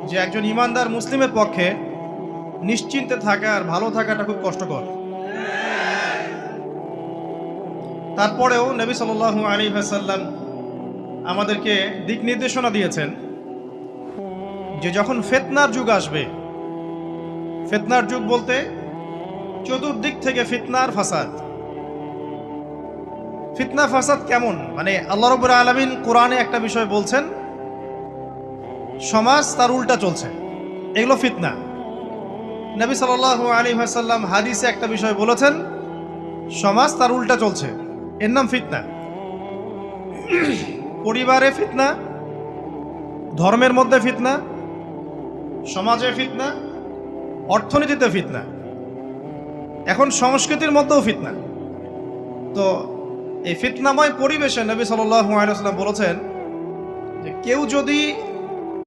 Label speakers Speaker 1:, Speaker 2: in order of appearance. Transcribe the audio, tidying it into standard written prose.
Speaker 1: যে একজন ইমানদার মুসলিমের পক্ষে নিশ্চিন্তে থাকা আর ভালো থাকাটা খুব কষ্টকর। তারপরেও নবী সাল্লাল্লাহু আলাইহি ওয়াসাল্লাম আমাদেরকে দিক নির্দেশনা দিয়েছেন যে যখন ফিতনার যুগ আসবে, ফিতনার যুগ বলতে চতুর্দিক থেকে ফিতনার ফাসাদ। ফিতনা ফাসাদ কেমন? মানে আল্লাহ রাব্বুল আলামিন কোরআনে একটা বিষয় বলছেন, সমাজ তার উল্টা চলছে, এগুলো ফিতনা। নবী সাল্লাল্লাহু আলাইহি ওয়াসাল্লাম হাদিসে একটা বিষয় বলেছেন, সমাজ তার উল্টা চলছে, এর নাম ফিতনা। পরিবারে ফিতনা, ধর্মের মধ্যে ফিতনা, সমাজে ফিতনা, অর্থনীতিতে ফিতনা, এখন সংস্কৃতির মধ্যেও ফিতনা। তো এই ফিতনাময় পরিবেশে নবী সাল্লাল্লাহু আলাইহি ওয়াসাল্লাম বলেছেন যে কেউ যদি